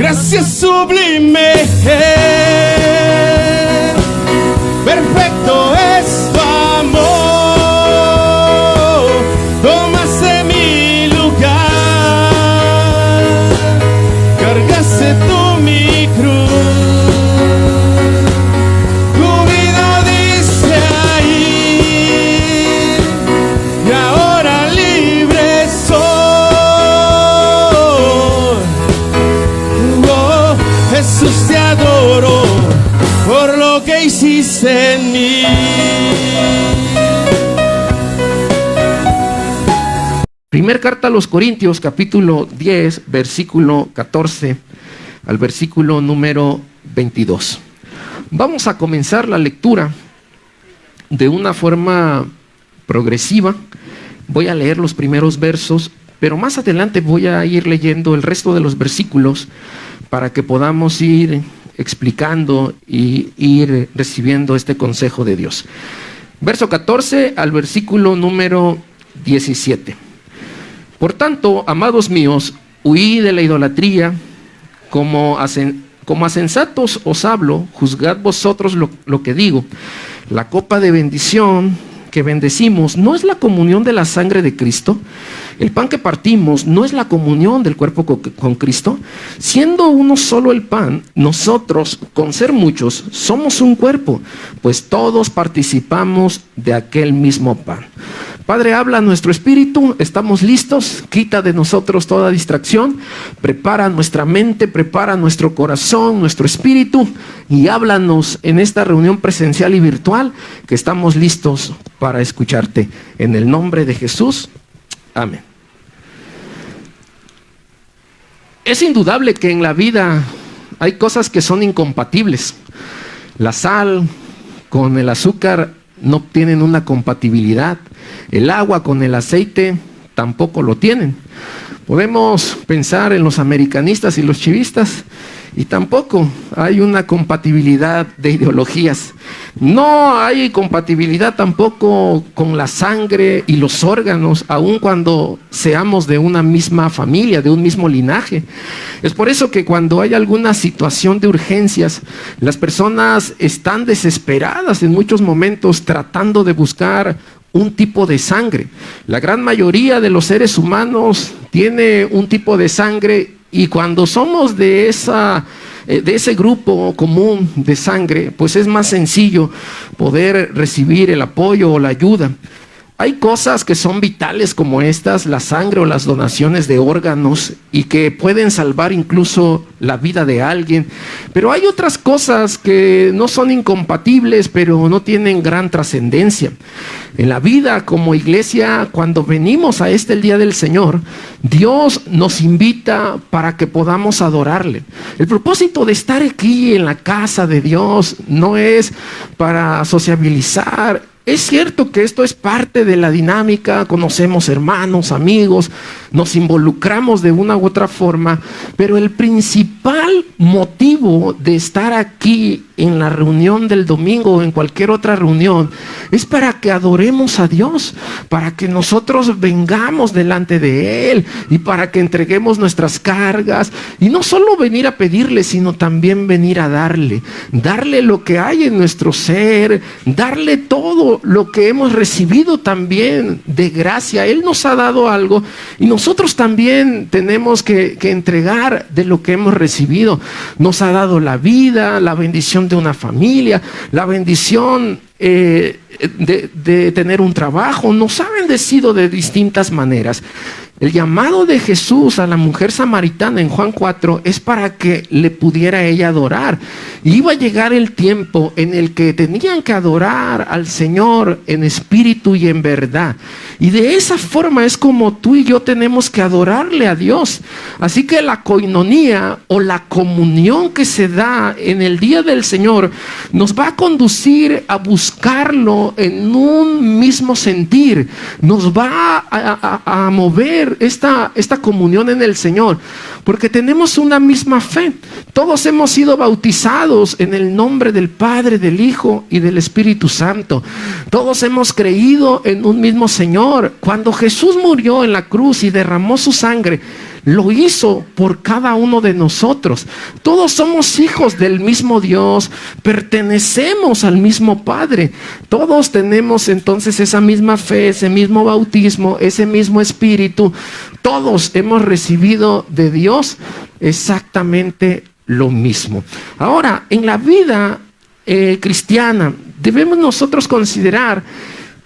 Gracias sublime, perfecto es tu amor. Tomaste mi lugar, cargaste tú mi cruz. Tu vida diste ahí y ahora libre soy. Oh, Jesús, te adoro por lo que hiciste en mí. Primer carta a los Corintios, capítulo 10, versículo 14 al versículo número 22. Vamos a comenzar la lectura de una forma progresiva. Voy a leer los primeros versos, pero más adelante voy a ir leyendo el resto de los versículos para que podamos ir explicando y ir recibiendo este consejo de Dios. Verso 14 al versículo número 17. Por tanto, amados míos, huid de la idolatría, como a sensatos os hablo, juzgad vosotros lo que digo. La copa de bendición que bendecimos no es la comunión de la sangre de Cristo. El pan que partimos no es la comunión del cuerpo con Cristo. Siendo uno solo el pan, nosotros, con ser muchos, somos un cuerpo, pues todos participamos de aquel mismo pan. Padre, habla a nuestro espíritu, estamos listos, quita de nosotros toda distracción, prepara nuestra mente, prepara nuestro corazón, nuestro espíritu y háblanos en esta reunión presencial y virtual, que estamos listos para escucharte. En el nombre de Jesús, amén. Es indudable que en la vida hay cosas que son incompatibles. La sal con el azúcar no tienen una compatibilidad. El agua con el aceite tampoco lo tienen. Podemos pensar en los americanistas y los chivistas y tampoco hay una compatibilidad de ideologías. No hay compatibilidad tampoco con la sangre y los órganos, aun cuando seamos de una misma familia, de un mismo linaje. Es por eso que cuando hay alguna situación de urgencias, las personas están desesperadas en muchos momentos tratando de buscar un tipo de sangre. La gran mayoría de los seres humanos tiene un tipo de sangre, y cuando somos de ese grupo común de sangre, pues es más sencillo poder recibir el apoyo o la ayuda. Hay cosas que son vitales como estas, la sangre o las donaciones de órganos, y que pueden salvar incluso la vida de alguien. Pero hay otras cosas que no son incompatibles, pero no tienen gran trascendencia. En la vida como iglesia, cuando venimos a el día del Señor, Dios nos invita para que podamos adorarle. El propósito de estar aquí en la casa de Dios no es para sociabilizar. Es cierto que esto es parte de la dinámica, conocemos hermanos, amigos, nos involucramos de una u otra forma, pero el principal motivo de estar aquí en la reunión del domingo o en cualquier otra reunión es para que adoremos a Dios, para que nosotros vengamos delante de Él y para que entreguemos nuestras cargas, y no solo venir a pedirle, sino también venir a darle lo que hay en nuestro ser, darle todo lo que hemos recibido también de gracia. Él nos ha dado algo y nosotros también tenemos que entregar de lo que hemos recibido. Nos ha dado la vida, la bendición de una familia, la bendición de tener un trabajo. Nos ha bendecido de distintas maneras. El llamado de Jesús a la mujer samaritana en Juan 4 es para que le pudiera ella adorar. Y iba a llegar el tiempo en el que tenían que adorar al Señor en espíritu y en verdad. Y de esa forma es como tú y yo tenemos que adorarle a Dios. Así que la coinonía o la comunión que se da en el día del Señor nos va a conducir a buscarlo en un mismo sentir. Nos va a mover esta comunión en el Señor, porque tenemos una misma fe. Todos hemos sido bautizados en el nombre del Padre, del Hijo y del Espíritu Santo. Todos hemos creído en un mismo Señor. Cuando Jesús murió en la cruz y derramó su sangre, lo hizo por cada uno de nosotros. Todos somos hijos del mismo Dios, pertenecemos al mismo Padre. Todos tenemos entonces esa misma fe, ese mismo bautismo, ese mismo Espíritu. Todos hemos recibido de Dios exactamente lo mismo. Ahora, en la vida cristiana, debemos nosotros considerar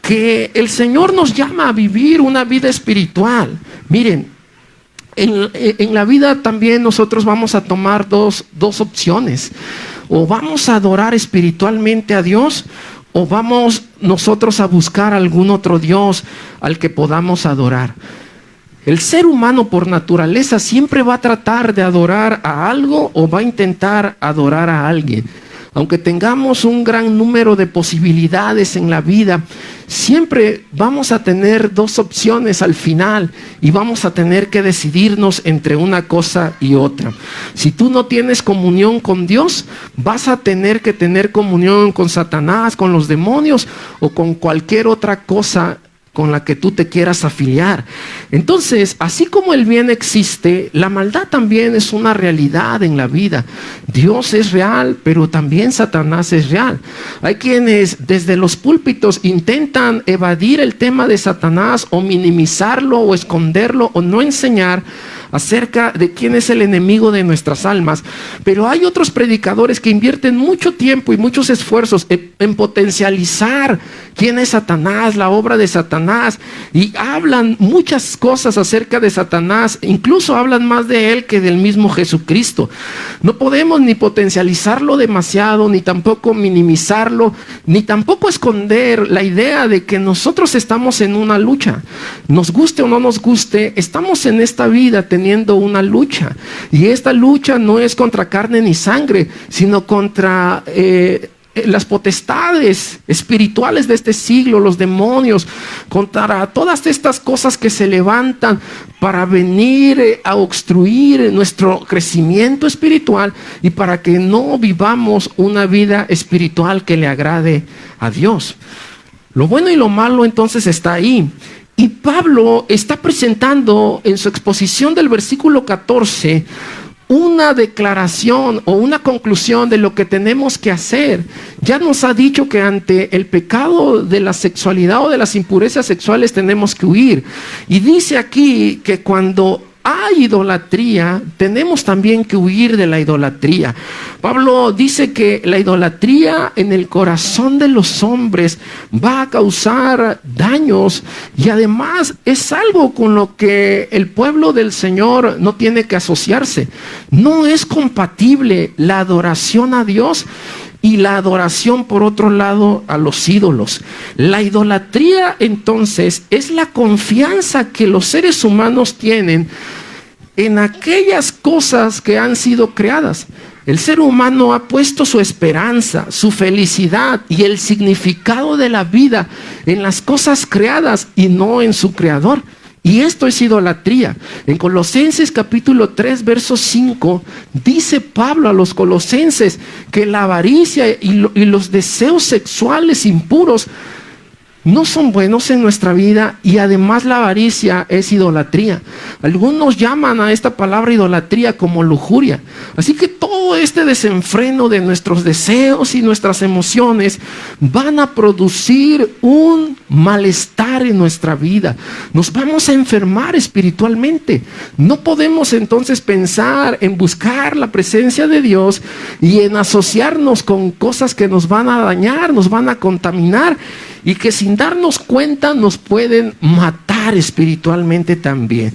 que el Señor nos llama a vivir una vida espiritual. Miren, en la vida también nosotros vamos a tomar dos opciones. O vamos a adorar espiritualmente a Dios, o vamos nosotros a buscar algún otro Dios al que podamos adorar. El ser humano por naturaleza siempre va a tratar de adorar a algo o va a intentar adorar a alguien. Aunque tengamos un gran número de posibilidades en la vida, siempre vamos a tener dos opciones al final y vamos a tener que decidirnos entre una cosa y otra. Si tú no tienes comunión con Dios, vas a tener que tener comunión con Satanás, con los demonios o con cualquier otra cosa con la que tú te quieras afiliar. Entonces, así como el bien existe, la maldad también es una realidad en la vida. Dios es real, pero también Satanás es real. Hay quienes desde los púlpitos intentan evadir el tema de Satanás o minimizarlo o esconderlo o no enseñar acerca de quién es el enemigo de nuestras almas. Pero hay otros predicadores que invierten mucho tiempo y muchos esfuerzos en potencializar quién es Satanás, la obra de Satanás, y hablan muchas cosas acerca de Satanás, incluso hablan más de él que del mismo Jesucristo. No podemos ni potencializarlo demasiado, ni tampoco minimizarlo, ni tampoco esconder la idea de que nosotros estamos en una lucha. Nos guste o no nos guste, estamos en esta vida teniendo una lucha, y esta lucha no es contra carne ni sangre, sino contra las potestades espirituales de este siglo, los demonios, contra todas estas cosas que se levantan para venir a obstruir nuestro crecimiento espiritual y para que no vivamos una vida espiritual que le agrade a Dios. Lo bueno y lo malo entonces está ahí. Y Pablo está presentando en su exposición del versículo 14 una declaración o una conclusión de lo que tenemos que hacer. Ya nos ha dicho que ante el pecado de la sexualidad o de las impurezas sexuales tenemos que huir. Y dice aquí que cuando hay idolatría, tenemos también que huir de la idolatría. Pablo dice que la idolatría en el corazón de los hombres va a causar daños y además es algo con lo que el pueblo del Señor no tiene que asociarse. No es compatible la adoración a Dios y la adoración, por otro lado, a los ídolos. La idolatría, entonces, es la confianza que los seres humanos tienen en aquellas cosas que han sido creadas. El ser humano ha puesto su esperanza, su felicidad y el significado de la vida en las cosas creadas y no en su creador. Y esto es idolatría. En Colosenses capítulo 3, verso 5, dice Pablo a los colosenses que la avaricia y los deseos sexuales impuros no son buenos en nuestra vida, y además la avaricia es idolatría. Algunos llaman a esta palabra idolatría como lujuria. Así que todo este desenfreno de nuestros deseos y nuestras emociones van a producir un malestar en nuestra vida. Nos vamos a enfermar espiritualmente. No podemos entonces pensar en buscar la presencia de Dios y en asociarnos con cosas que nos van a dañar, nos van a contaminar, y que sin darnos cuenta nos pueden matar espiritualmente también.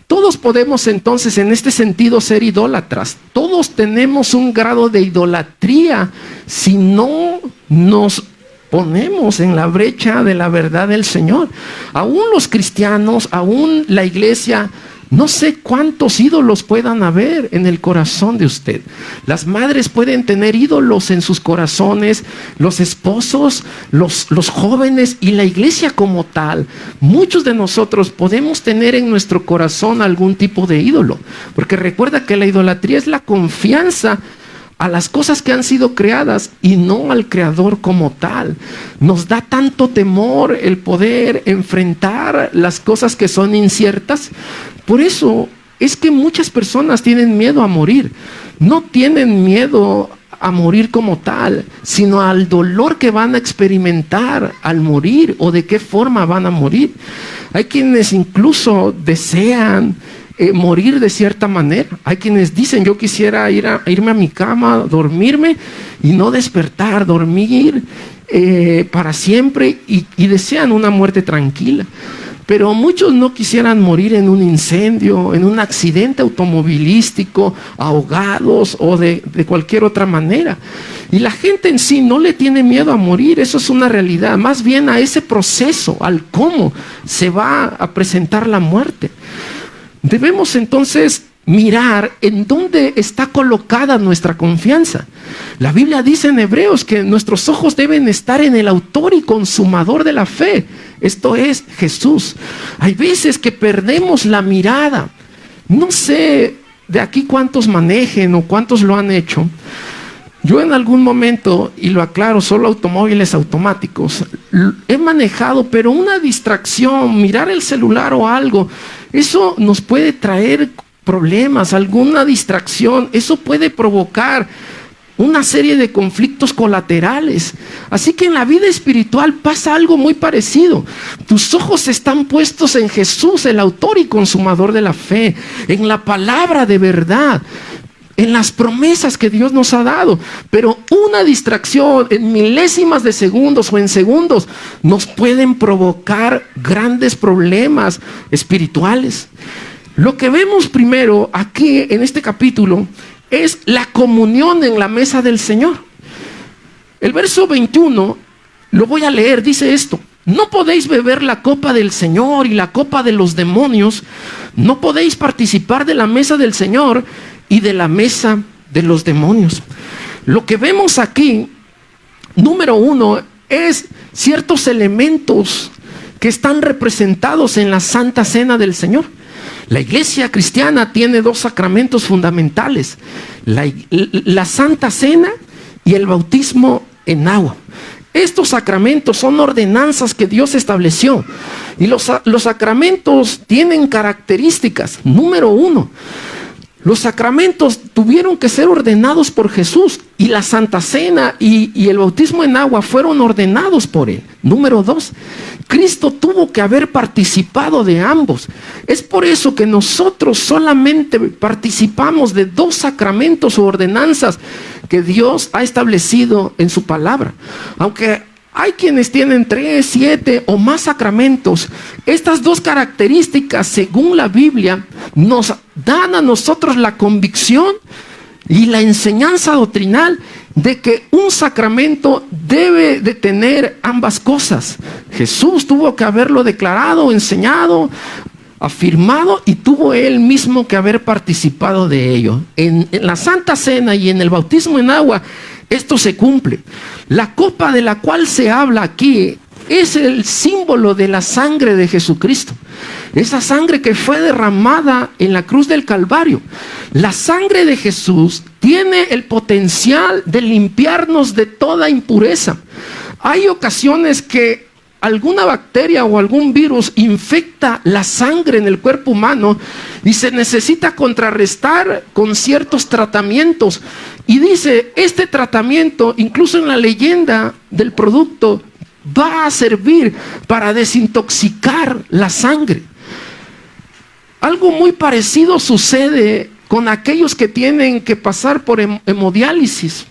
Todos podemos entonces en este sentido ser idólatras. Todos tenemos un grado de idolatría si no nos ponemos en la brecha de la verdad del Señor. Aún los cristianos, aún la iglesia, No sé cuántos ídolos puedan haber en el corazón de usted. Las madres pueden tener ídolos en sus corazones, los esposos, los jóvenes y la iglesia como tal. Muchos de nosotros podemos tener en nuestro corazón algún tipo de ídolo, porque recuerda que la idolatría es la confianza a las cosas que han sido creadas y no al creador como tal. Nos da tanto temor el poder enfrentar las cosas que son inciertas. Por eso es que muchas personas tienen miedo a morir. No tienen miedo a morir como tal, sino al dolor que van a experimentar al morir o de qué forma van a morir. Hay quienes incluso desean morir de cierta manera. Hay quienes dicen: yo quisiera irme a mi cama, dormirme y no despertar, dormir para siempre, y desean una muerte tranquila. Pero muchos no quisieran morir en un incendio, en un accidente automovilístico, ahogados o de cualquier otra manera. Y la gente en sí no le tiene miedo a morir, eso es una realidad. Más bien a ese proceso, al cómo se va a presentar la muerte. Debemos entonces mirar en dónde está colocada nuestra confianza. La Biblia dice en Hebreos que nuestros ojos deben estar en el autor y consumador de la fe. Esto es Jesús. Hay veces que perdemos la mirada. No sé de aquí cuántos manejen o cuántos lo han hecho. Yo en algún momento, y lo aclaro, solo automóviles automáticos, he manejado, pero una distracción, mirar el celular o algo, eso nos puede traer problemas, alguna distracción, eso puede provocar una serie de conflictos colaterales. Así que en la vida espiritual pasa algo muy parecido. Tus ojos están puestos en Jesús, el autor y consumador de la fe, en la palabra de verdad, en las promesas que Dios nos ha dado. Pero una distracción en milésimas de segundos o en segundos nos pueden provocar grandes problemas espirituales. Lo que vemos primero aquí en este capítulo es la comunión en la mesa del Señor. El verso 21, lo voy a leer, dice esto: no podéis beber la copa del Señor y la copa de los demonios, no podéis participar de la mesa del Señor y de la mesa de los demonios. Lo que vemos aquí, número uno, es ciertos elementos que están representados en la Santa Cena del Señor. La iglesia cristiana tiene dos sacramentos fundamentales: la Santa Cena y el bautismo en agua. Estos sacramentos son ordenanzas que Dios estableció, y los sacramentos tienen características. Número uno, los sacramentos tuvieron que ser ordenados por Jesús, y la Santa Cena y el bautismo en agua fueron ordenados por Él. Número dos, Cristo tuvo que haber participado de ambos. Es por eso que nosotros solamente participamos de dos sacramentos o ordenanzas que Dios ha establecido en su palabra. Aunque hay quienes tienen 3, 7 o más sacramentos, estas dos características, según la Biblia, nos dan a nosotros la convicción y la enseñanza doctrinal de que un sacramento debe de tener ambas cosas. Jesús tuvo que haberlo declarado, enseñado, afirmado, y tuvo Él mismo que haber participado de ello. En la Santa Cena y en el bautismo en agua, esto se cumple. La copa de la cual se habla aquí es el símbolo de la sangre de Jesucristo. Esa sangre que fue derramada en la cruz del Calvario. La sangre de Jesús tiene el potencial de limpiarnos de toda impureza. Hay ocasiones que alguna bacteria o algún virus infecta la sangre en el cuerpo humano y se necesita contrarrestar con ciertos tratamientos. Y dice, este tratamiento, incluso en la leyenda del producto, va a servir para desintoxicar la sangre. Algo muy parecido sucede con aquellos que tienen que pasar por hemodiálisis.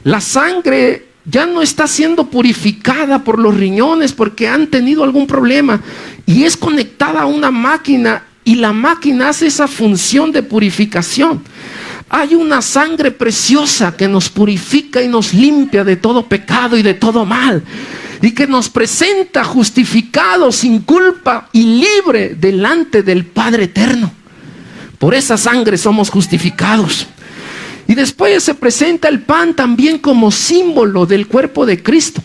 La sangre ya no está siendo purificada por los riñones porque han tenido algún problema, y es conectada a una máquina, y la máquina hace esa función de purificación. Hay una sangre preciosa que nos purifica y nos limpia de todo pecado y de todo mal, y que nos presenta justificados, sin culpa y libre delante del Padre eterno. Por esa sangre somos justificados. Y después se presenta el pan también como símbolo del cuerpo de Cristo.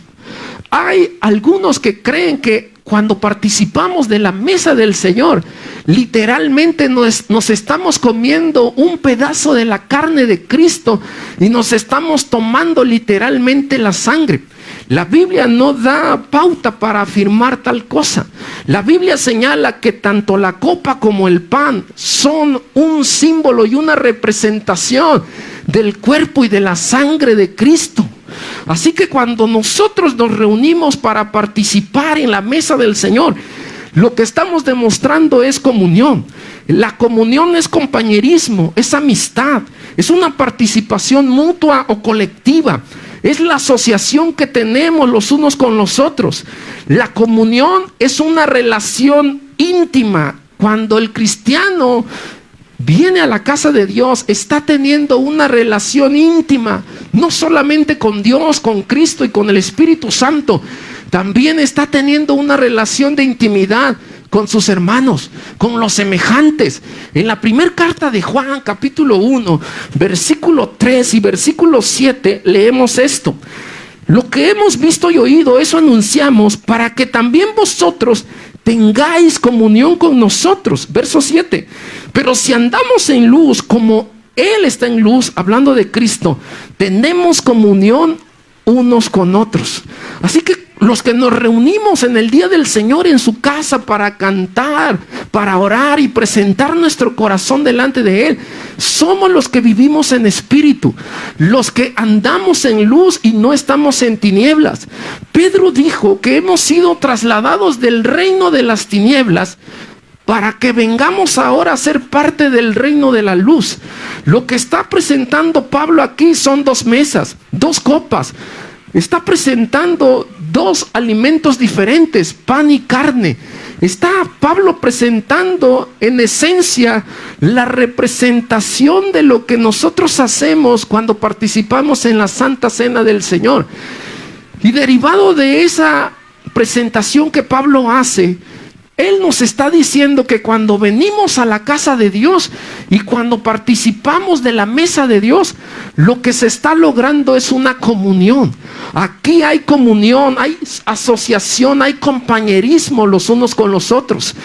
Hay algunos que creen que cuando participamos de la mesa del Señor, literalmente nos estamos comiendo un pedazo de la carne de Cristo y nos estamos tomando literalmente la sangre. La Biblia no da pauta para afirmar tal cosa. La Biblia señala que tanto la copa como el pan son un símbolo y una representación del cuerpo y de la sangre de Cristo. Así que cuando nosotros nos reunimos para participar en la mesa del Señor, lo que estamos demostrando es comunión. La comunión es compañerismo, es amistad, es una participación mutua o colectiva. Es la asociación que tenemos los unos con los otros. La comunión es una relación íntima. Cuando el cristiano viene a la casa de Dios, está teniendo una relación íntima, no solamente con Dios, con Cristo y con el Espíritu Santo, también está teniendo una relación de intimidad con sus hermanos, con los semejantes. En la primera carta de Juan, capítulo 1, versículo 3 y versículo 7, leemos esto: lo que hemos visto y oído, eso anunciamos, para que también vosotros tengáis comunión con nosotros. Verso 7: pero si andamos en luz como Él está en luz, hablando de Cristo, tenemos comunión unos con otros. Así que los que nos reunimos en el día del Señor en su casa para cantar, para orar y presentar nuestro corazón delante de Él, somos los que vivimos en espíritu, los que andamos en luz y no estamos en tinieblas. Pedro dijo que hemos sido trasladados del reino de las tinieblas para que vengamos ahora a ser parte del reino de la luz. Lo que está presentando Pablo aquí son dos mesas, dos copas. Está presentando dos alimentos diferentes, pan y carne. Está Pablo presentando en esencia la representación de lo que nosotros hacemos cuando participamos en la Santa Cena del Señor. Y derivado de esa presentación que Pablo hace, él nos está diciendo que cuando venimos a la casa de Dios y cuando participamos de la mesa de Dios, lo que se está logrando es una comunión. Aquí hay comunión, hay asociación, hay compañerismo los unos con los otros.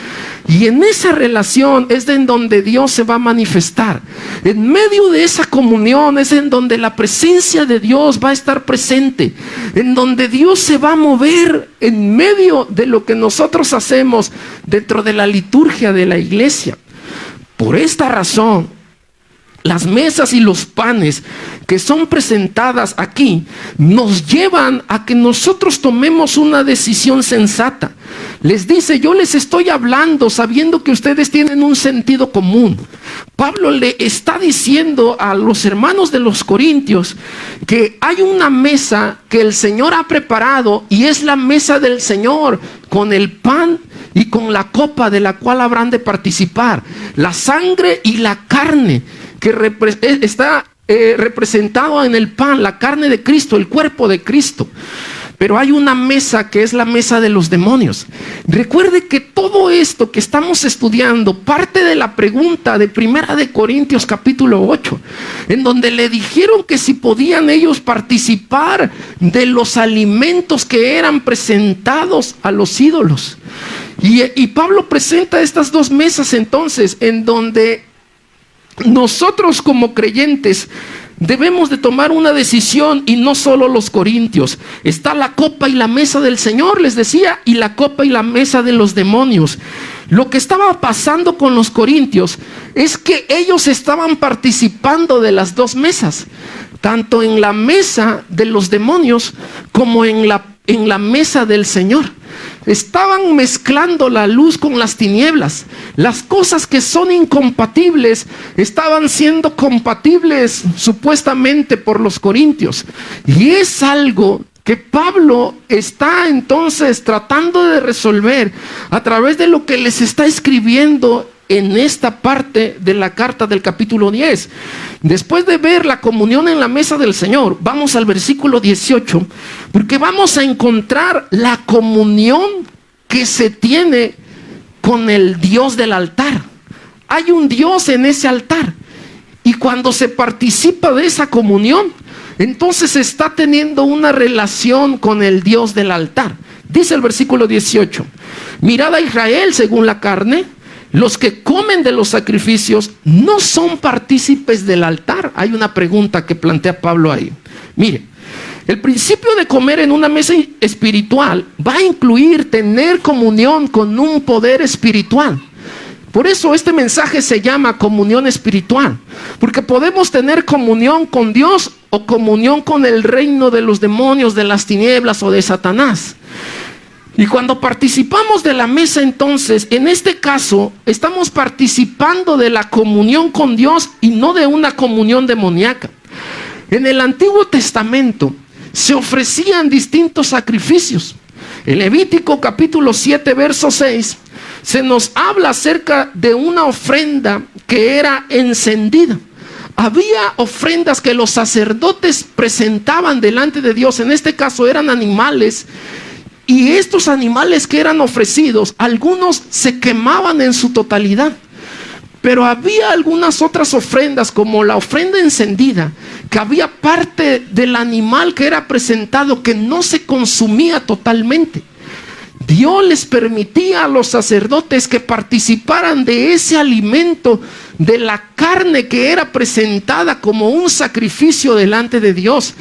Y en esa relación es en donde Dios se va a manifestar. En medio de esa comunión es en donde la presencia de Dios va a estar presente. En donde Dios se va a mover en medio de lo que nosotros hacemos dentro de la liturgia de la iglesia. Por esta razón, las mesas y los panes que son presentadas aquí nos llevan a que nosotros tomemos una decisión sensata. Les dice: yo les estoy hablando sabiendo que ustedes tienen un sentido común. Pablo le está diciendo a los hermanos de los Corintios que hay una mesa que el Señor ha preparado y es la mesa del Señor, con el pan y con la copa de la cual habrán de participar, la sangre y la carne que está representado en el pan, la carne de Cristo, el cuerpo de Cristo. Pero hay una mesa que es la mesa de los demonios. Recuerde que todo esto que estamos estudiando parte de la pregunta de 1 de Corintios capítulo 8, en donde le dijeron que si podían ellos participar de los alimentos que eran presentados a los ídolos. Y Pablo presenta estas dos mesas entonces, en donde nosotros como creyentes debemos de tomar una decisión, y no solo los corintios. Está la copa y la mesa del Señor, les decía, y la copa y la mesa de los demonios. Lo que estaba pasando con los corintios es que ellos estaban participando de las dos mesas, tanto en la mesa de los demonios como en la mesa del Señor. Estaban mezclando la luz con las tinieblas. Las cosas que son incompatibles estaban siendo compatibles supuestamente por los corintios. Y es algo que Pablo está entonces tratando de resolver a través de lo que les está escribiendo en esta parte de la carta del capítulo 10. Después de ver la comunión en la mesa del Señor, vamos al versículo 18, porque vamos a encontrar la comunión que se tiene con el Dios del altar. hay un Dios en ese altar. Y cuando se participa de esa comunión, entonces se está teniendo una relación con el Dios del altar. Dice el versículo 18: mirad a Israel según la carne, los que comen de los sacrificios no son partícipes del altar. Hay una pregunta que plantea Pablo ahí. Mire, el principio de comer en una mesa espiritual va a incluir tener comunión con un poder espiritual. Por eso este mensaje se llama comunión espiritual, porque podemos tener comunión con Dios o comunión con el reino de los demonios, de las tinieblas o de Satanás. Y cuando participamos de la mesa, entonces, en este caso, estamos participando de la comunión con Dios y no de una comunión demoníaca. En el Antiguo Testamento se ofrecían distintos sacrificios. En Levítico capítulo 7, verso 6, se nos habla acerca de una ofrenda que era encendida. Había ofrendas que los sacerdotes presentaban delante de Dios. En este caso eran animales. Y estos animales que eran ofrecidos, algunos se quemaban en su totalidad. Pero había algunas otras ofrendas, como la ofrenda encendida, que había parte del animal que era presentado que no se consumía totalmente. Dios les permitía a los sacerdotes que participaran de ese alimento, de la carne que era presentada como un sacrificio delante de Dios.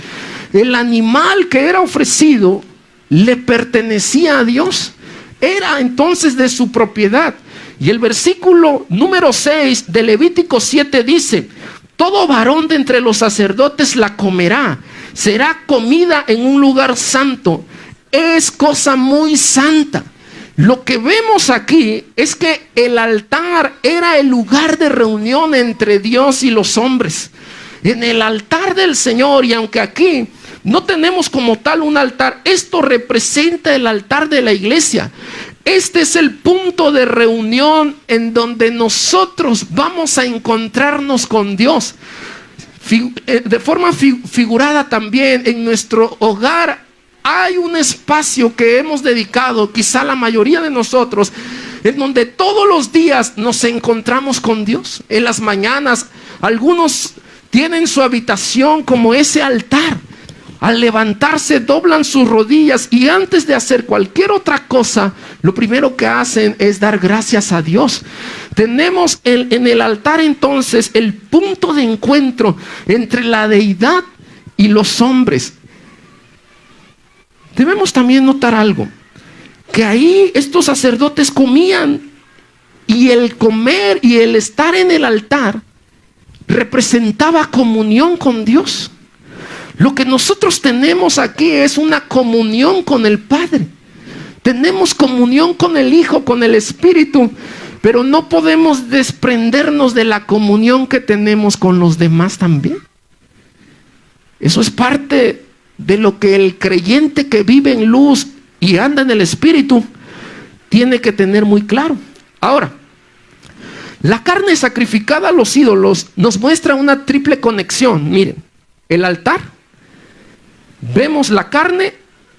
El animal que era ofrecido le pertenecía a Dios, era entonces de su propiedad. Y el versículo número 6 de Levítico 7 dice: todo varón de entre los sacerdotes la comerá, será comida en un lugar santo, es cosa muy santa. Lo que vemos aquí es que el altar era el lugar de reunión entre Dios y los hombres. En el altar del Señor, y aunque aquí no tenemos como tal un altar, esto representa el altar de la iglesia. Este es el punto de reunión en donde nosotros vamos a encontrarnos con Dios. De forma figurada también, en nuestro hogar hay un espacio que hemos dedicado, quizá la mayoría de nosotros, en donde todos los días nos encontramos con Dios. En las mañanas, algunos tienen su habitación como ese altar. Al levantarse doblan sus rodillas y antes de hacer cualquier otra cosa, lo primero que hacen es dar gracias a Dios. Tenemos en el altar entonces el punto de encuentro entre la deidad y los hombres. Debemos también notar algo, que ahí estos sacerdotes comían, y el comer y el estar en el altar representaba comunión con Dios. Lo que nosotros tenemos aquí es una comunión con el Padre. Tenemos comunión con el Hijo, con el Espíritu, pero no podemos desprendernos de la comunión que tenemos con los demás también. Eso es parte de lo que el creyente que vive en luz y anda en el Espíritu tiene que tener muy claro. Ahora, la carne sacrificada a los ídolos nos muestra una triple conexión. Miren, el altar, vemos la carne,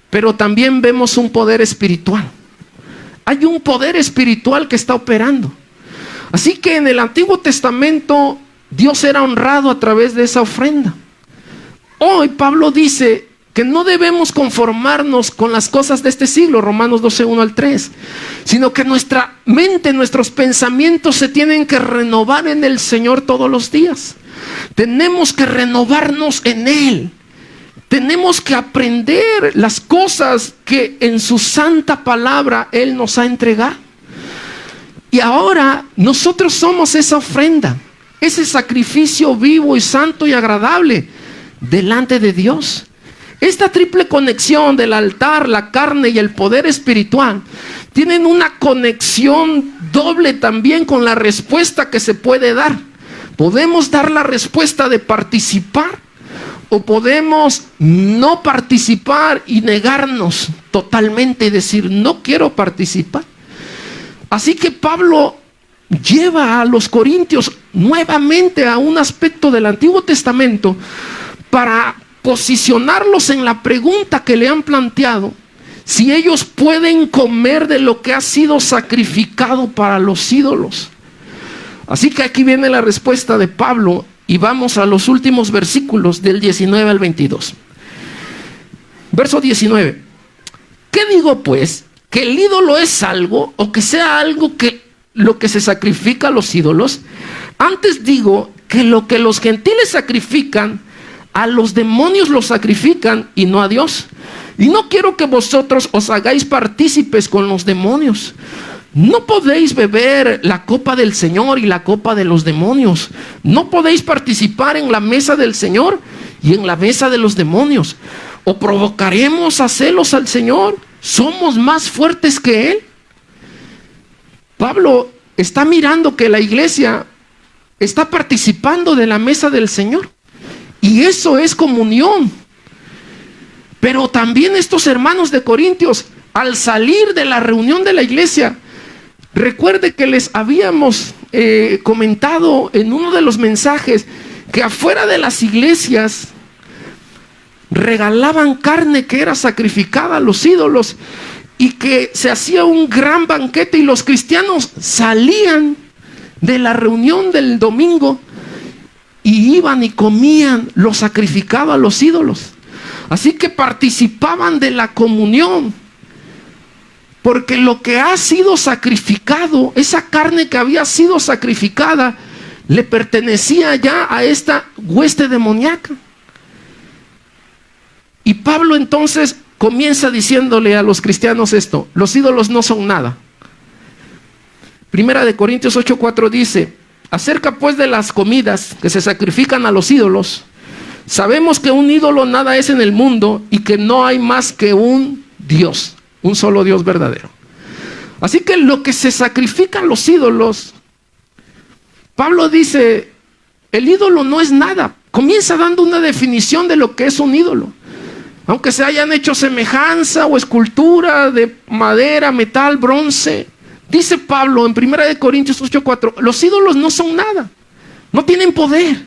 pero también vemos un poder espiritual. Hay un poder espiritual que está operando. Así que en el Antiguo Testamento Dios era honrado a través de esa ofrenda. Hoy Pablo dice que no debemos conformarnos con las cosas de este siglo, Romanos 12, 1 al 3, sino que nuestra mente, nuestros pensamientos se tienen que renovar en el Señor todos los días. Tenemos que renovarnos en Él. Tenemos que aprender las cosas que en su santa palabra Él nos ha entregado. Y ahora nosotros somos esa ofrenda, ese sacrificio vivo y santo y agradable delante de Dios. Esta triple conexión del altar, la carne y el poder espiritual tienen una conexión doble también con la respuesta que se puede dar. Podemos dar la respuesta de participar, o podemos no participar y negarnos totalmente y decir: no quiero participar. Así que Pablo lleva a los corintios nuevamente a un aspecto del Antiguo Testamento para posicionarlos en la pregunta que le han planteado: si ellos pueden comer de lo que ha sido sacrificado para los ídolos. Así que aquí viene la respuesta de Pablo y vamos a los últimos versículos del 19 al 22. Verso 19. ¿Qué digo pues? ¿Que el ídolo es algo o que sea algo que lo que se sacrifica a los ídolos? Antes digo que lo que los gentiles sacrifican, a los demonios los sacrifican y no a Dios. Y no quiero que vosotros os hagáis partícipes con los demonios. No podéis beber la copa del Señor y la copa de los demonios. No podéis participar en la mesa del Señor y en la mesa de los demonios. ¿O provocaremos a celos al Señor? ¿Somos más fuertes que Él? Pablo está mirando que la iglesia está participando de la mesa del Señor. Y eso es comunión. Pero también estos hermanos de Corintios, al salir de la reunión de la iglesia, recuerde que les habíamos comentado en uno de los mensajes que afuera de las iglesias regalaban carne que era sacrificada a los ídolos y que se hacía un gran banquete y los cristianos salían de la reunión del domingo y iban y comían lo sacrificado a los ídolos. Así que participaban de la comunión, porque lo que ha sido sacrificado, esa carne que había sido sacrificada, le pertenecía ya a esta hueste demoníaca. Y Pablo entonces comienza diciéndole a los cristianos esto: los ídolos no son nada. Primera de Corintios 8:4 dice: acerca pues de las comidas que se sacrifican a los ídolos, sabemos que un ídolo nada es en el mundo y que no hay más que un Dios, un solo Dios verdadero. Así que lo que se sacrifica a los ídolos, Pablo dice, el ídolo no es nada. Comienza dando una definición de lo que es un ídolo. Aunque se hayan hecho semejanza o escultura de madera, metal, bronce, dice Pablo en 1 Corintios 8:4, los ídolos no son nada, no tienen poder.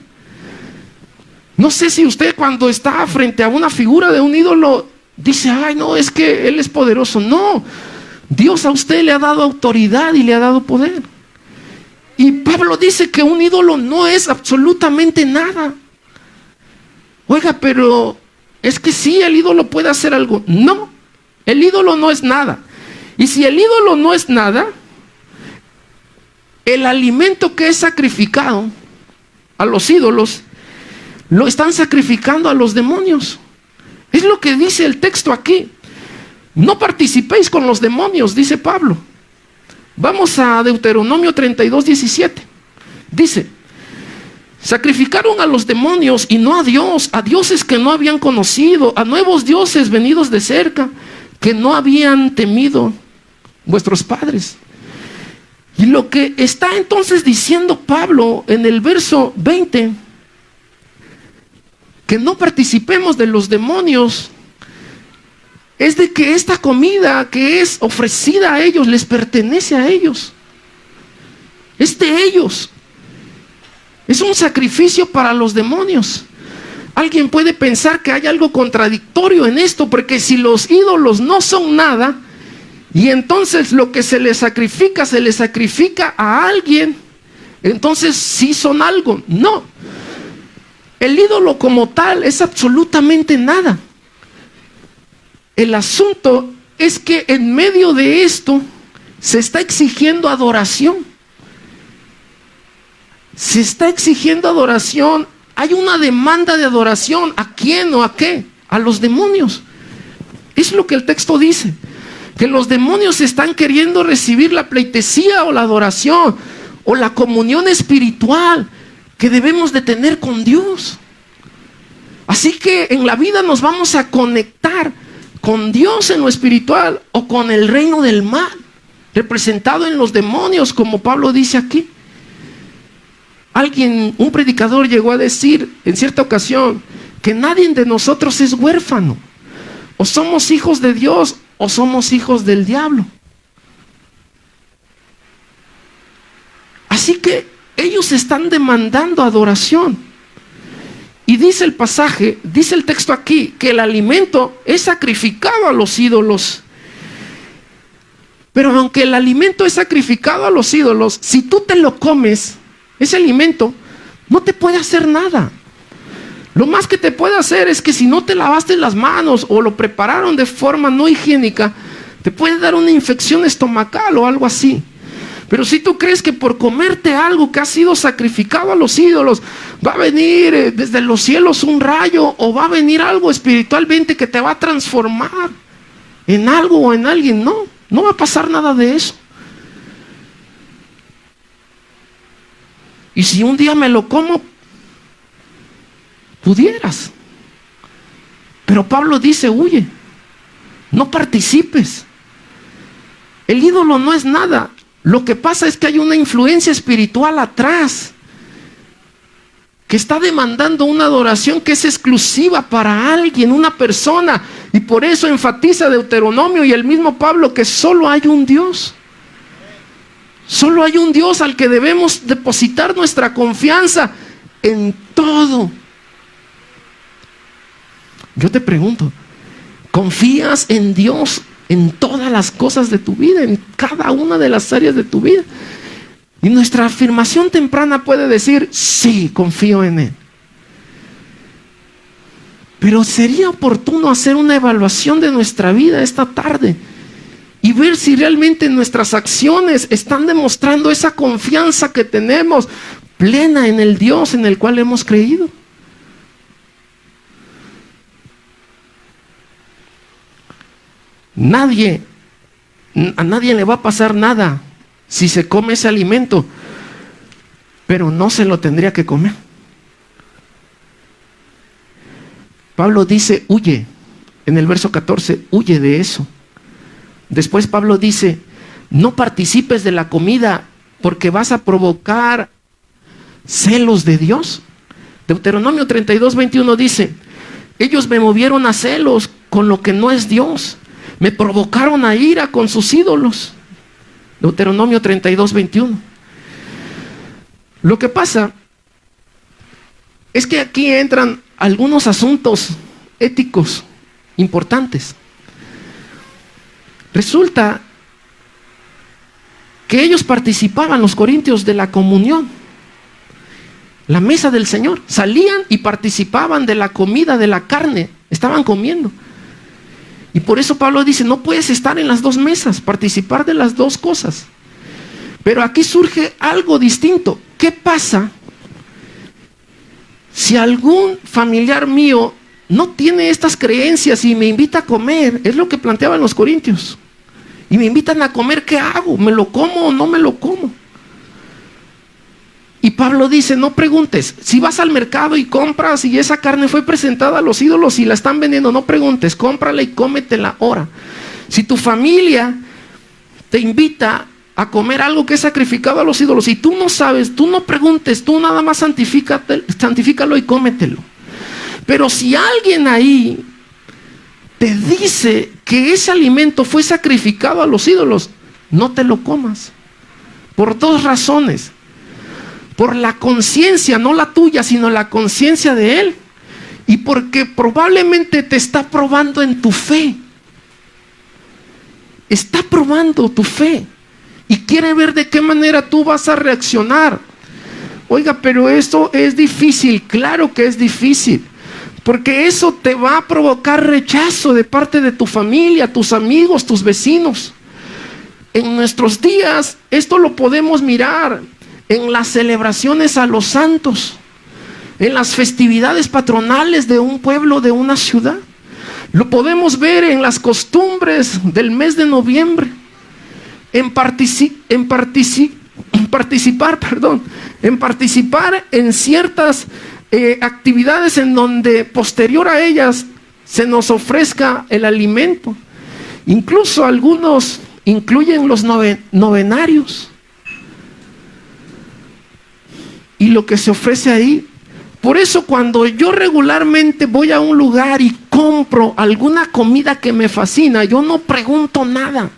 No sé si usted cuando está frente a una figura de un ídolo dice, ay no, es que él es poderoso. No, Dios a usted le ha dado autoridad y le ha dado poder. Y Pablo dice que un ídolo no es absolutamente nada. Oiga, pero es que sí, el ídolo puede hacer algo. No, el ídolo no es nada. Y si el ídolo no es nada, el alimento que es sacrificado a los ídolos, lo están sacrificando a los demonios. Es lo que dice el texto aquí. No participéis con los demonios, dice Pablo. Vamos a Deuteronomio 32:17. Dice: sacrificaron a los demonios y no a Dios, a dioses que no habían conocido, a nuevos dioses venidos de cerca, que no habían temido vuestros padres. Y lo que está entonces diciendo Pablo en el verso 20, que no participemos de los demonios, es de que esta comida que es ofrecida a ellos les pertenece a ellos. Es de ellos. Es un sacrificio para los demonios. Alguien puede pensar que hay algo contradictorio en esto, porque si los ídolos no son nada, y entonces lo que se le sacrifica a alguien, entonces sí son algo. No. El ídolo como tal es absolutamente nada. El asunto es que en medio de esto se está exigiendo adoración. Se está exigiendo adoración. Hay una demanda de adoración. ¿A quién o a qué? A los demonios. Es lo que el texto dice. Que los demonios están queriendo recibir la pleitesía o la adoración o la comunión espiritual que debemos de tener con Dios. Así que en la vida nos vamos a conectar con Dios en lo espiritual o con el reino del mal, representado en los demonios, como Pablo dice aquí. Un predicador llegó a decir en cierta ocasión que nadie de nosotros es huérfano. O somos hijos de Dios o somos hijos del diablo. Así que ellos están demandando adoración. Y dice el pasaje, dice el texto aquí, que el alimento es sacrificado a los ídolos. Pero aunque el alimento es sacrificado a los ídolos, si tú te lo comes, ese alimento no te puede hacer nada. Lo más que te puede hacer es que si no te lavaste las manos o lo prepararon de forma no higiénica, te puede dar una infección estomacal o algo así. Pero si tú crees que por comerte algo que ha sido sacrificado a los ídolos, va a venir desde los cielos un rayo o va a venir algo espiritualmente que te va a transformar en algo o en alguien, no va a pasar nada de eso. Y si un día me lo como, pudieras. Pero Pablo dice, huye, no participes. El ídolo no es nada. Lo que pasa es que hay una influencia espiritual atrás que está demandando una adoración que es exclusiva para alguien, una persona. Y por eso enfatiza Deuteronomio y el mismo Pablo que solo hay un Dios. Solo hay un Dios al que debemos depositar nuestra confianza en todo. Yo te pregunto, ¿confías en Dios en todas las cosas de tu vida, en cada una de las áreas de tu vida? Y nuestra afirmación temprana puede decir, sí, confío en Él. Pero sería oportuno hacer una evaluación de nuestra vida esta tarde y ver si realmente nuestras acciones están demostrando esa confianza que tenemos plena en el Dios en el cual hemos creído. A nadie le va a pasar nada si se come ese alimento, pero no se lo tendría que comer. Pablo dice, huye, en el verso 14, huye de eso. Después Pablo dice, no participes de la comida porque vas a provocar celos de Dios. Deuteronomio 32:21 dice, ellos me movieron a celos con lo que no es Dios. Me provocaron a ira con sus ídolos. Deuteronomio 32:21. Lo que pasa es que aquí entran algunos asuntos éticos importantes. Resulta que ellos participaban, los corintios, de la comunión, la mesa del Señor. Salían y participaban de la comida, de la carne. Estaban comiendo. Y por eso Pablo dice, no puedes estar en las dos mesas, participar de las dos cosas. Pero aquí surge algo distinto. ¿Qué pasa si algún familiar mío no tiene estas creencias y me invita a comer? Es lo que planteaban los corintios. Y me invitan a comer, ¿qué hago? ¿Me lo como o no me lo como? Y Pablo dice, no preguntes. Si vas al mercado y compras y esa carne fue presentada a los ídolos y la están vendiendo, no preguntes, cómprala y cómetela ahora. Si tu familia te invita a comer algo que es sacrificado a los ídolos y tú no sabes, tú no preguntes, tú nada más santifícalo y cómetelo. Pero si alguien ahí te dice que ese alimento fue sacrificado a los ídolos, no te lo comas. Por dos razones. Por la conciencia, no la tuya, sino la conciencia de Él. Y porque probablemente te está probando en tu fe. Está probando tu fe. Y quiere ver de qué manera tú vas a reaccionar. Oiga, pero esto es difícil. Claro que es difícil. Porque eso te va a provocar rechazo de parte de tu familia, tus amigos, tus vecinos. En nuestros días, esto lo podemos mirar en las celebraciones a los santos, en las festividades patronales de un pueblo, de una ciudad. Lo podemos ver en las costumbres del mes de noviembre, en participar en ciertas actividades en donde posterior a ellas se nos ofrezca el alimento. Incluso algunos incluyen los novenarios. Y lo que se ofrece ahí. Por eso cuando yo regularmente voy a un lugar y compro alguna comida que me fascina, yo no pregunto nada.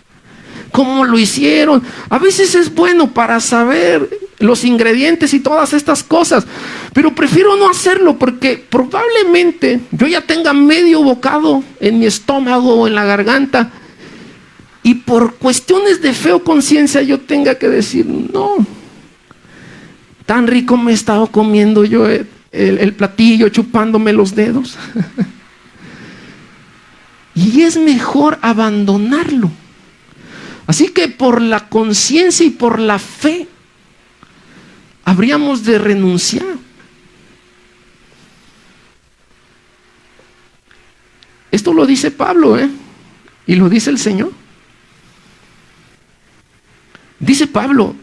¿Cómo lo hicieron? A veces es bueno para saber los ingredientes y todas estas cosas, pero prefiero no hacerlo porque probablemente yo ya tenga medio bocado en mi estómago o en la garganta y por cuestiones de fe o conciencia yo tenga que decir no. Tan rico me he estado comiendo yo el platillo, chupándome los dedos. Y es mejor abandonarlo. Así que por la conciencia y por la fe habríamos de renunciar. Esto lo dice Pablo, y lo dice el Señor. Dice Pablo,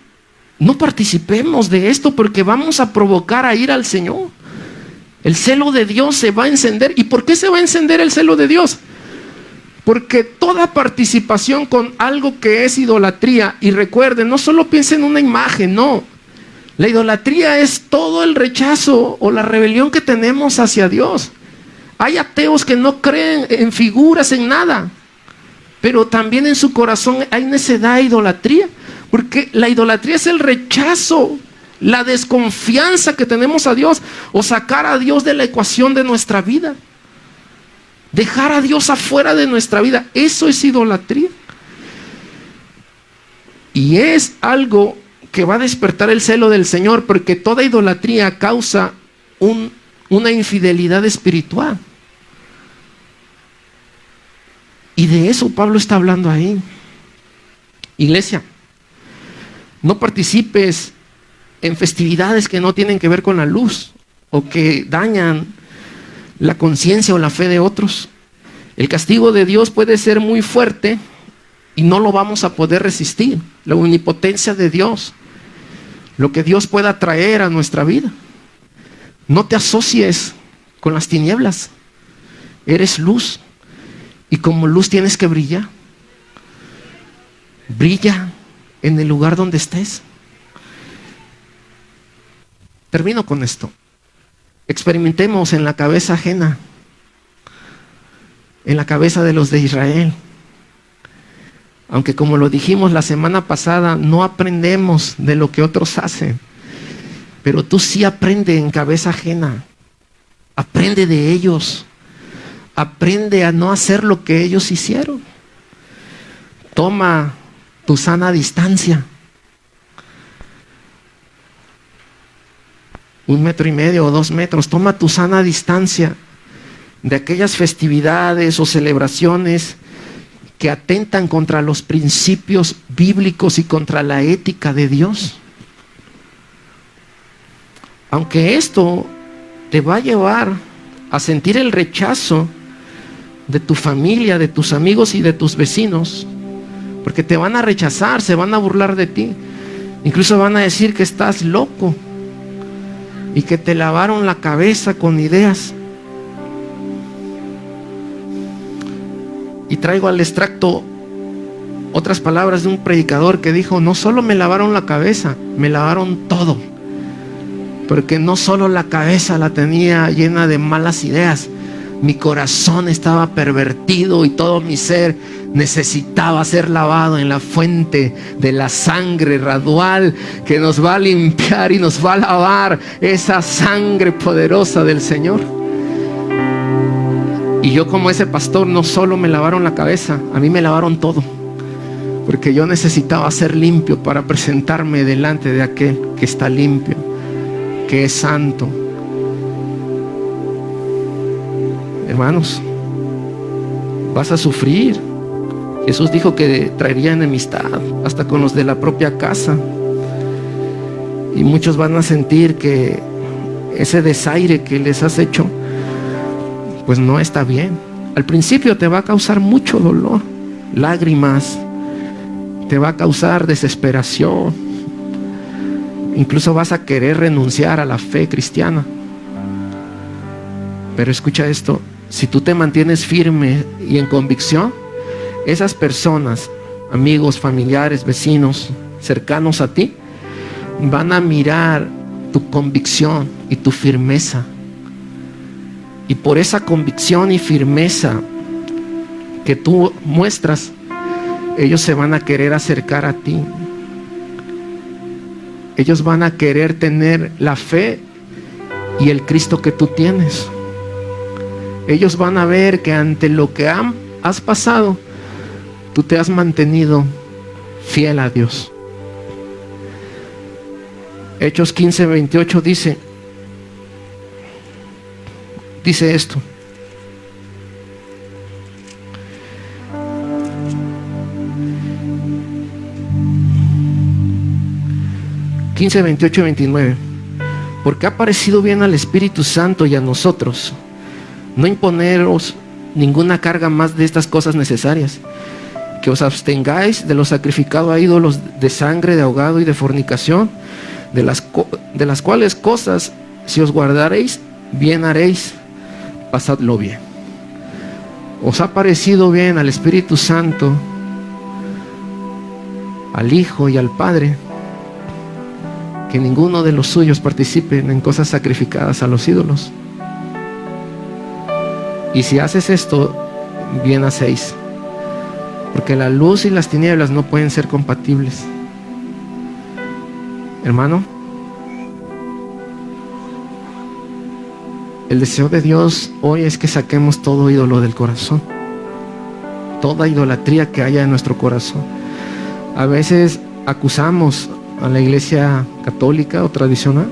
no participemos de esto porque vamos a provocar a ir al Señor. El celo de Dios se va a encender. ¿Y por qué se va a encender el celo de Dios? Porque toda participación con algo que es idolatría, y recuerden, no solo piensen en una imagen, no. La idolatría es todo el rechazo o la rebelión que tenemos hacia Dios. Hay ateos que no creen en figuras, en nada, pero también en su corazón hay necedad e idolatría, porque la idolatría es el rechazo, la desconfianza que tenemos a Dios, o sacar a Dios de la ecuación de nuestra vida. Dejar a Dios afuera de nuestra vida, eso es idolatría. Y es algo que va a despertar el celo del Señor, porque toda idolatría causa una infidelidad espiritual. Y de eso Pablo está hablando ahí. Iglesia, no participes en festividades que no tienen que ver con la luz o que dañan la conciencia o la fe de otros. El castigo de Dios puede ser muy fuerte y no lo vamos a poder resistir. La omnipotencia de Dios, lo que Dios pueda traer a nuestra vida. No te asocies con las tinieblas. Eres luz y como luz tienes que brillar. Brilla en el lugar donde estés. Termino con esto. Experimentemos en la cabeza ajena, en la cabeza de los de Israel. Aunque como lo dijimos la semana pasada, no aprendemos de lo que otros hacen, pero tú sí aprende en cabeza ajena. Aprende de ellos. Aprende a no hacer lo que ellos hicieron. Toma tu sana distancia. 1,5 metros o 2 metros. Toma tu sana distancia de aquellas festividades o celebraciones que atentan contra los principios bíblicos y contra la ética de Dios. Aunque esto te va a llevar a sentir el rechazo de tu familia, de tus amigos y de tus vecinos, porque te van a rechazar, se van a burlar de ti, incluso van a decir que estás loco y que te lavaron la cabeza con ideas. Y traigo al extracto otras palabras de un predicador que dijo: no solo me lavaron la cabeza, me lavaron todo, porque no solo la cabeza la tenía llena de malas ideas, mi corazón estaba pervertido y todo mi ser necesitaba ser lavado en la fuente de la sangre gradual que nos va a limpiar y nos va a lavar, esa sangre poderosa del Señor. Y yo, como ese pastor, no solo me lavaron la cabeza, a mí me lavaron todo, porque yo necesitaba ser limpio para presentarme delante de aquel que está limpio, que es santo. Hermanos, vas a sufrir. Jesús dijo que traería enemistad hasta con los de la propia casa, y muchos van a sentir que ese desaire que les has hecho pues no está bien. Al principio te va a causar mucho dolor, lágrimas, te va a causar desesperación, incluso vas a querer renunciar a la fe cristiana. Pero escucha esto: si tú te mantienes firme y en convicción, esas personas, amigos, familiares, vecinos, cercanos a ti, van a mirar tu convicción y tu firmeza. Y por esa convicción y firmeza que tú muestras, ellos se van a querer acercar a ti. Ellos van a querer tener la fe y el Cristo que tú tienes. Ellos van a ver que ante lo que has pasado, tú te has mantenido fiel a Dios. Hechos 15:28 dice esto. ...15, 28 y 29... porque ha parecido bien al Espíritu Santo y a nosotros no imponeros ninguna carga más de estas cosas necesarias, que os abstengáis de lo sacrificado a ídolos de sangre, de ahogado y de fornicación, de las cuales cosas, si os guardaréis, bien haréis. Pasadlo bien. Os ha parecido bien al Espíritu Santo, al Hijo y al Padre, que ninguno de los suyos participen en cosas sacrificadas a los ídolos. Y si haces esto, bien hacéis, porque la luz y las tinieblas no pueden ser compatibles. Hermano, el deseo de Dios hoy es que saquemos todo ídolo del corazón, toda idolatría que haya en nuestro corazón. A veces acusamos a la iglesia católica o tradicional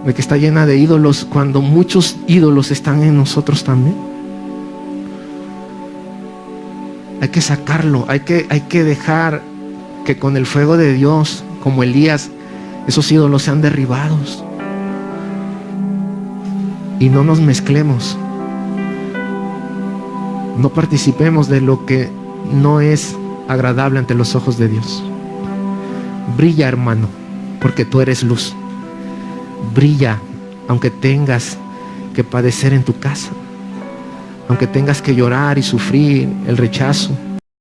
de que está llena de ídolos, cuando muchos ídolos están en nosotros también. Hay que sacarlo, hay que dejar que con el fuego de Dios, como Elías, esos ídolos sean derribados y no nos mezclemos, no participemos de lo que no es agradable ante los ojos de Dios. Brilla, hermano, porque tú eres luz. Brilla, aunque tengas que padecer en tu casa, aunque tengas que llorar y sufrir el rechazo,